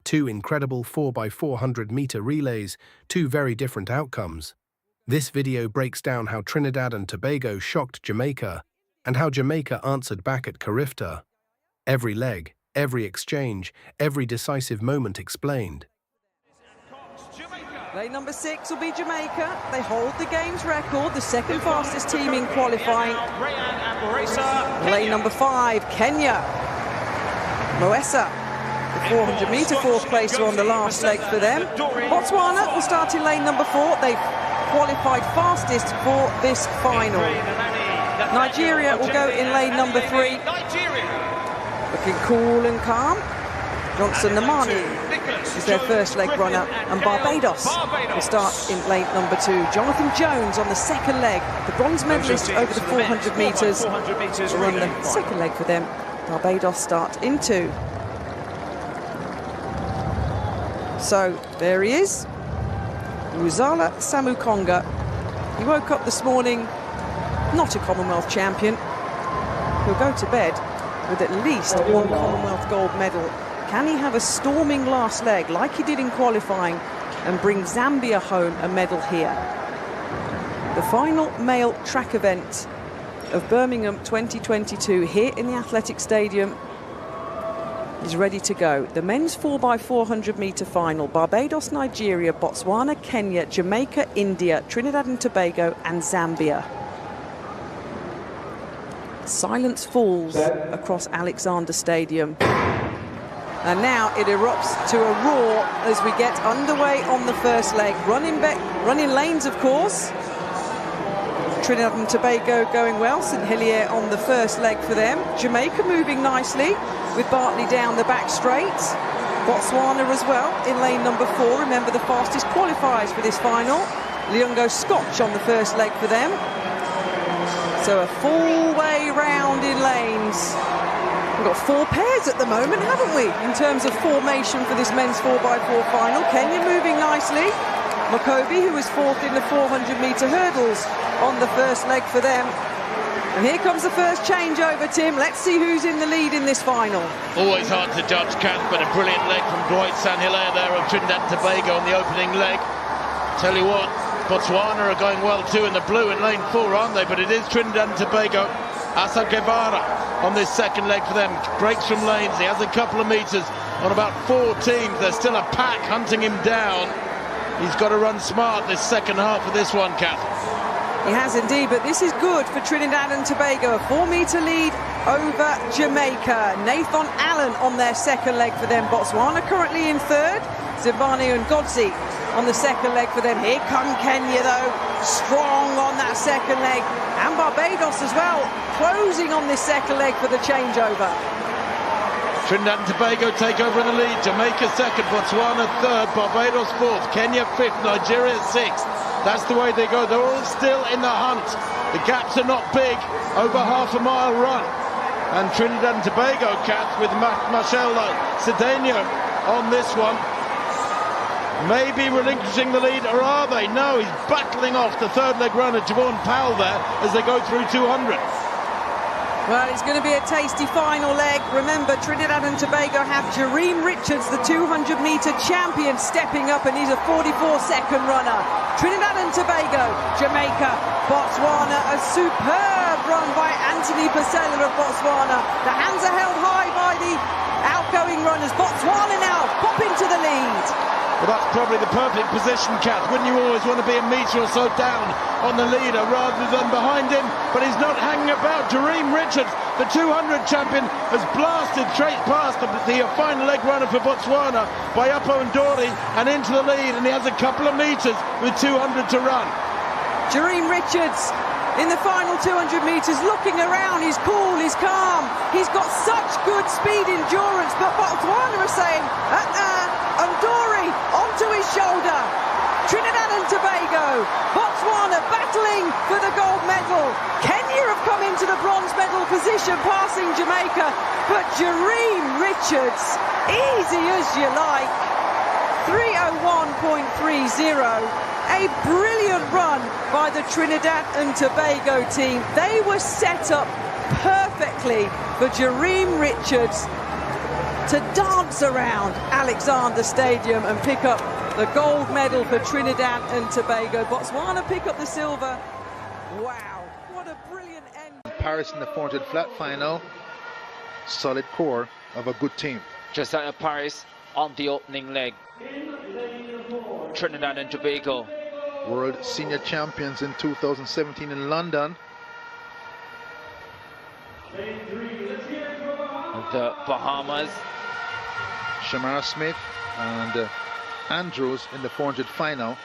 Two incredible 4x400m relays, two very different outcomes. This video breaks down how Trinidad and Tobago shocked Jamaica, and how Jamaica answered back at Carifta. Every leg, every exchange, every decisive moment explained. Lane number 6 will be Jamaica. They hold the game's record, the second fastest team in qualifying. Lane number 5, Kenya. Asa, the 400m fourth placer on the last leg for them. Botswana will start in lane number 4. They've qualified fastest for this final. Nigeria will go in lane number 3. Looking cool and calm. Johnson Namani is their first leg runner, and Barbados will start in lane number 2. Jonathan Jones on the second leg, the bronze medalist over the 400 metres, will run the second leg for them. Barbados start in 2. So there he is, Ruzala Samukonga. He woke up this morning not a Commonwealth champion. He'll go to bed with at least 1 Commonwealth gold medal. Can he have a storming last leg like he did in qualifying and bring Zambia home a medal here? The final male track event of Birmingham 2022 here in the Athletic Stadium is ready to go. The men's 4x400m final: Barbados, Nigeria, Botswana, Kenya, Jamaica, India, Trinidad and Tobago and Zambia. Silence falls across Alexander Stadium. And now it erupts to a roar as we get underway on the first leg. Running lanes, of course. Trinidad and Tobago going well. St Hillier on the first leg for them. Jamaica moving nicely with Bartley down the back straight. Botswana as well in lane number 4. Remember, the fastest qualifiers for this final. Leongo Scotch on the first leg for them. So a full way round in lanes. We've got 4 pairs at the moment, haven't we, in terms of formation for this men's 4x4 final. Kenya moving nicely. Makobi, who was 4th in the 400m hurdles on the first leg for them. And here comes the first changeover, Tim. Let's see who's in the lead in this final. Always hard to judge, Kath, but a brilliant leg from Dwight St there of Trinidad and Tobago on the opening leg. Tell you what, Botswana are going well too in the blue in lane 4, aren't they? But it is Trinidad and Tobago. Asa Guevara on this second leg for them. Breaks from lanes. He has a couple of metres on about 4 teams. There's still a pack hunting him down. He's got to run smart this second half of this one, Kath. He has indeed, but this is good for Trinidad and Tobago. A 4-metre lead over Jamaica. Nathan Allen on their second leg for them. Botswana currently in 3rd. Zibani and Godzi on the second leg for them. Here come Kenya, though, strong on that second leg. And Barbados as well, closing on this second leg for the changeover. Trinidad and Tobago take over in the lead. Jamaica 2nd, Botswana 3rd, Barbados 4th, Kenya 5th, Nigeria 6th. That's the way they go. They're all still in the hunt. The gaps are not big, over half-a-mile run. And Trinidad and Tobago, Kath, with Marcel Cedeno on this one. Maybe relinquishing the lead, or are they? No, he's battling off the 3rd leg runner, Javon Powell, there as they go through 200. Well, it's going to be a tasty final leg. Remember, Trinidad and Tobago have Jareem Richards, the 200-metre champion, stepping up, and he's a 44-second runner. Trinidad and Tobago, Jamaica, Botswana, a superb run by Anthony Pasella of Botswana. The hands are held high by the outgoing runners. Botswana now pop into the lead. Well, that's probably the perfect position, Kath. Wouldn't you always want to be a metre or so down on the leader rather than behind him? But he's not hanging about. Jareem Richards, the 200 champion, has blasted straight past the final leg runner for Botswana by Uppo and Dory and into the lead, and he has a couple of metres with 200 to run. Jareem Richards in the final 200 metres, looking around. He's cool, he's calm. He's got such good speed endurance, but Botswana are saying, Dory onto his shoulder. Trinidad and Tobago, Botswana battling for the gold medal. Kenya have come into the bronze medal position, passing Jamaica, but Jareem Richards, easy as you like, 3:01.30. A brilliant run by the Trinidad and Tobago team. They were set up perfectly for Jareem Richards. to dance around Alexander Stadium and pick up the gold medal for Trinidad and Tobago. Botswana pick up the silver. Wow, what a brilliant end. Paris in the 400 flat final. Solid core of a good team. Josiah Paris on the opening leg. Trinidad and Tobago. World senior champions in 2017 in London. The Bahamas. Shamar Smith and Andrews in the 400 final.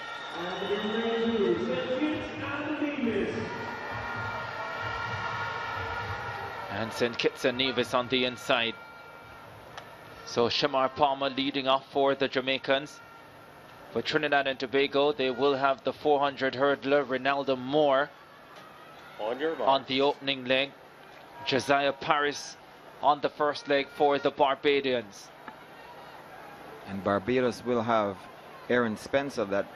And St. Kitts and Nevis on the inside. So Shamar Palmer leading off for the Jamaicans. For Trinidad and Tobago, they will have the 400 hurdler Ronaldo Moore on the opening leg. Josiah Paris on the first leg for the Barbadians. And Barbados will have Aaron Spencer, that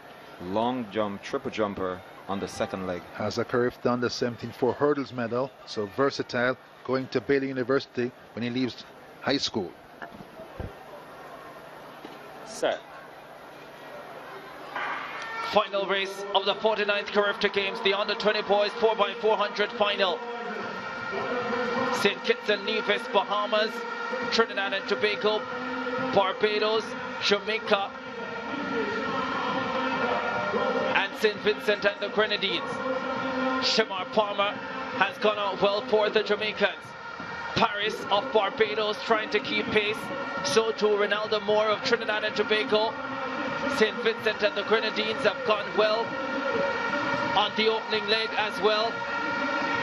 long jump, triple jumper, on the second leg. Asa Guevara done the 17.4 hurdles medal, so versatile, going to Baylor University when he leaves high school. Set. Final race of the 49th Commonwealth Games, the under-20 boys 4x400 final. St. Kitts and Nevis, Bahamas, Trinidad and Tobago, Barbados, Jamaica, and St. Vincent and the Grenadines. Shamar Palmer has gone out well for the Jamaicans. Paris of Barbados trying to keep pace. So too Ronaldo Moore of Trinidad and Tobago. St. Vincent and the Grenadines have gone well on the opening leg as well.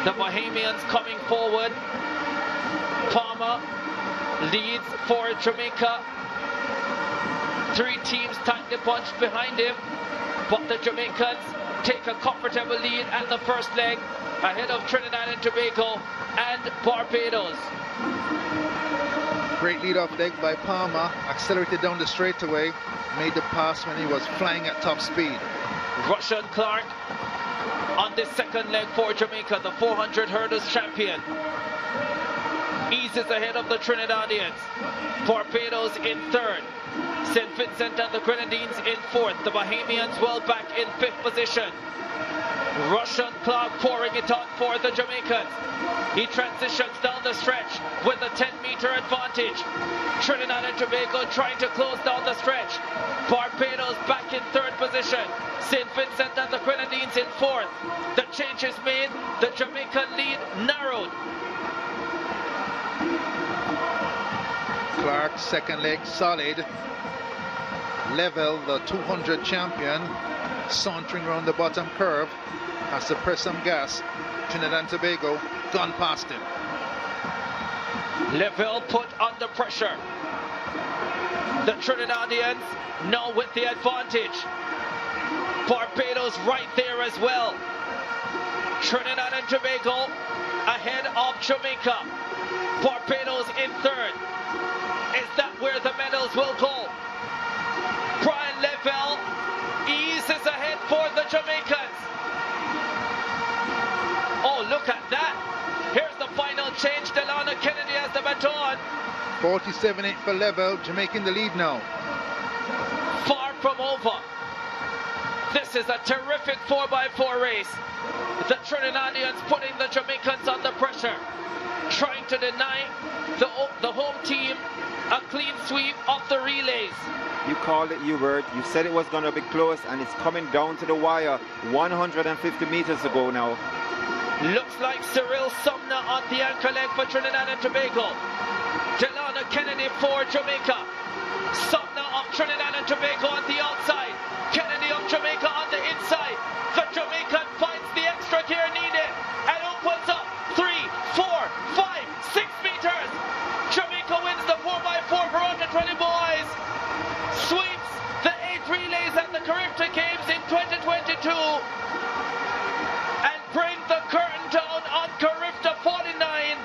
The Bahamians coming forward. Palmer leads for Jamaica. Three teams tightly bunched behind him, but the Jamaicans take a comfortable lead at the first leg ahead of Trinidad and Tobago and Barbados. Great lead-off leg by Palmer, accelerated down the straightaway, made the pass when he was flying at top speed. Russian Clark on the second leg for Jamaica, the 400 hurdles champion. Eases ahead of the Trinidadians. Barbados in third. St. Vincent and the Grenadines in fourth. The Bahamians well back in fifth position. Russian Clark pouring it on for the Jamaicans. He transitions down the stretch with a 10-meter advantage. Trinidad and Tobago trying to close down the stretch. Barbados back in third position. St. Vincent and the Grenadines in fourth. The change is made. The Jamaican lead narrowed. Clark, second leg solid. Level, the 200 champion, sauntering around the bottom curve, has to press some gas. Trinidad and Tobago gone past him. Level put under pressure. The Trinidadians now with the advantage. Barbados right there as well. Trinidad and Tobago ahead of Jamaica. Barbados in third. Is that where the medals will go? Brian Level eases ahead for the Jamaicans. Oh, look at that. Here's the final change. Delano Kennedy has the baton. 47.8 for Level, Jamaica in the lead now. Far from over. This is a terrific 4x4 race. The Trinidadians putting the Jamaicans under pressure, trying to deny the home team a clean sweep of the relays. You called it, Hubert. You said it was going to be close, and it's coming down to the wire. 150 meters to go now. Looks like Cyril Sumner on the anchor leg for Trinidad and Tobago. Delano Kennedy for Jamaica. Sumner of Trinidad and Tobago on the outside. Kennedy of Jamaica on the inside. The Jamaican finds the extra gear needed and opens up 3, 4, 5, 6 meters. Jamaica wins the 4x4 for under 20 boys. Sweeps the 8 relays at the Commonwealth Games in 2022 and bring the curtain down on Commonwealth 49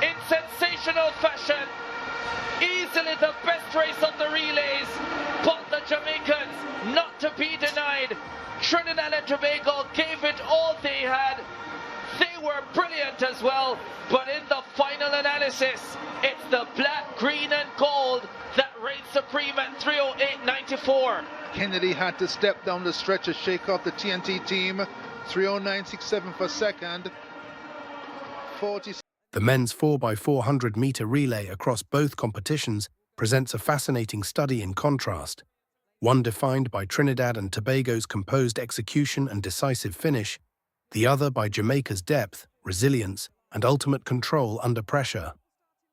in sensational fashion. Easily the best race of the relays, but the Jamaicans not to be denied. Trinidad and Tobago gave it all they had. They were brilliant as well, but in the final analysis, it's the black, green and gold 4:24. Kennedy had to step down the stretch to shake off the TNT team. 3:09.67 for second. 40. The men's 4x400-meter relay across both competitions presents a fascinating study in contrast, one defined by Trinidad and Tobago's composed execution and decisive finish, the other by Jamaica's depth, resilience, and ultimate control under pressure.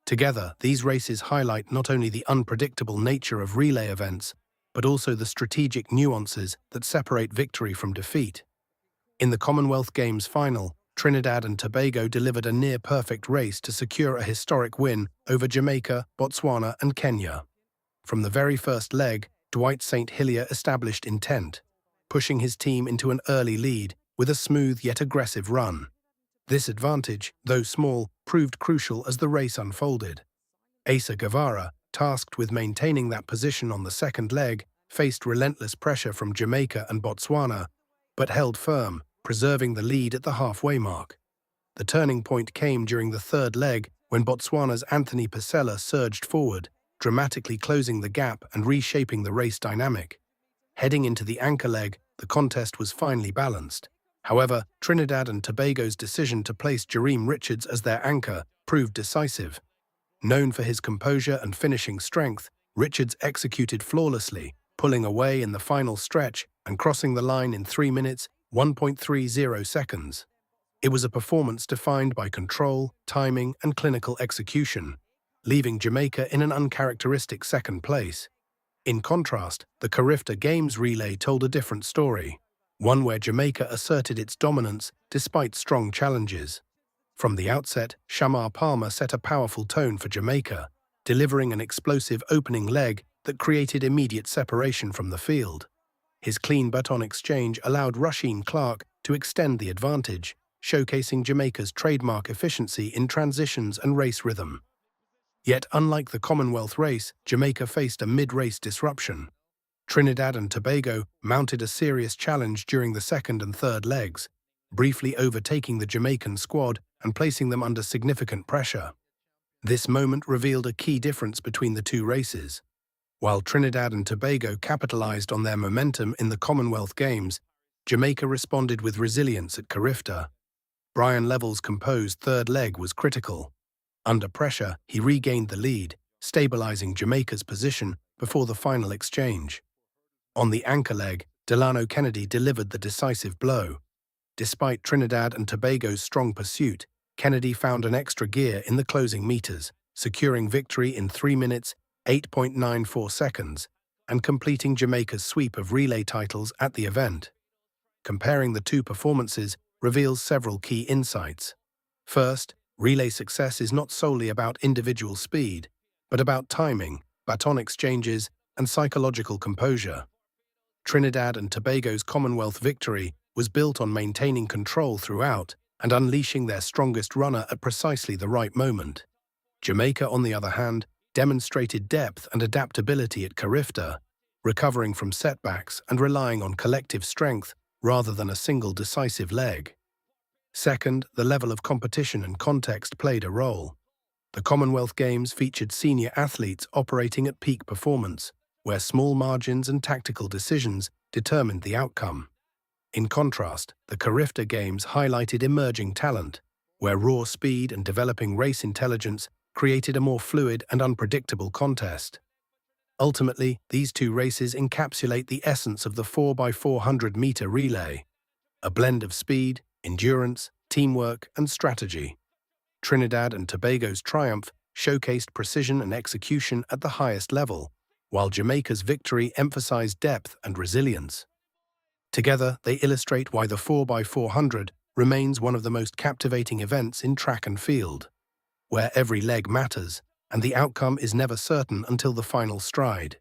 Together, these races highlight not only the unpredictable nature of relay events, but also the strategic nuances that separate victory from defeat. In the Commonwealth Games final, Trinidad and Tobago delivered a near-perfect race to secure a historic win over Jamaica, Botswana, and Kenya. From the very first leg, Dwight St. Hillier established intent, pushing his team into an early lead with a smooth yet aggressive run. This advantage, though small, proved crucial as the race unfolded. Asa Guevara, tasked with maintaining that position on the second leg, faced relentless pressure from Jamaica and Botswana, but held firm, preserving the lead at the halfway mark. The turning point came during the third leg when Botswana's Anthony Pasella surged forward, dramatically closing the gap and reshaping the race dynamic. Heading into the anchor leg, the contest was finely balanced. However, Trinidad and Tobago's decision to place Jareem Richards as their anchor proved decisive. Known for his composure and finishing strength, Richards executed flawlessly, pulling away in the final stretch and crossing the line in 3 minutes, 1.30 seconds. It was a performance defined by control, timing, and clinical execution, leaving Jamaica in an uncharacteristic second place. In contrast, the Carifta Games relay told a different story, one where Jamaica asserted its dominance despite strong challenges. From the outset, Shamar Palmer set a powerful tone for Jamaica, delivering an explosive opening leg that created immediate separation from the field. His clean baton exchange allowed Rasheem Clark to extend the advantage, showcasing Jamaica's trademark efficiency in transitions and race rhythm. Yet, unlike the Commonwealth race, Jamaica faced a mid-race disruption. Trinidad and Tobago mounted a serious challenge during the second and third legs, briefly overtaking the Jamaican squad and placing them under significant pressure. This moment revealed a key difference between the two races. While Trinidad and Tobago capitalized on their momentum in the Commonwealth Games, Jamaica responded with resilience at Carifta. Brian Level's composed third leg was critical. Under pressure, he regained the lead, stabilizing Jamaica's position before the final exchange. On the anchor leg, Delano Kennedy delivered the decisive blow. Despite Trinidad and Tobago's strong pursuit, Kennedy found an extra gear in the closing meters, securing victory in 3 minutes, 8.94 seconds, and completing Jamaica's sweep of relay titles at the event. Comparing the two performances reveals several key insights. First, relay success is not solely about individual speed, but about timing, baton exchanges, and psychological composure. Trinidad and Tobago's Commonwealth victory was built on maintaining control throughout and unleashing their strongest runner at precisely the right moment. Jamaica, on the other hand, demonstrated depth and adaptability at Carifta, recovering from setbacks and relying on collective strength rather than a single decisive leg. Second, the level of competition and context played a role. The Commonwealth Games featured senior athletes operating at peak performance, where small margins and tactical decisions determined the outcome. In contrast, the Carifta Games highlighted emerging talent, where raw speed and developing race intelligence created a more fluid and unpredictable contest. Ultimately, these two races encapsulate the essence of the 4x400-meter relay, a blend of speed, endurance, teamwork, and strategy. Trinidad and Tobago's triumph showcased precision and execution at the highest level, while Jamaica's victory emphasized depth and resilience. Together, they illustrate why the 4x400 remains one of the most captivating events in track and field, where every leg matters, and the outcome is never certain until the final stride.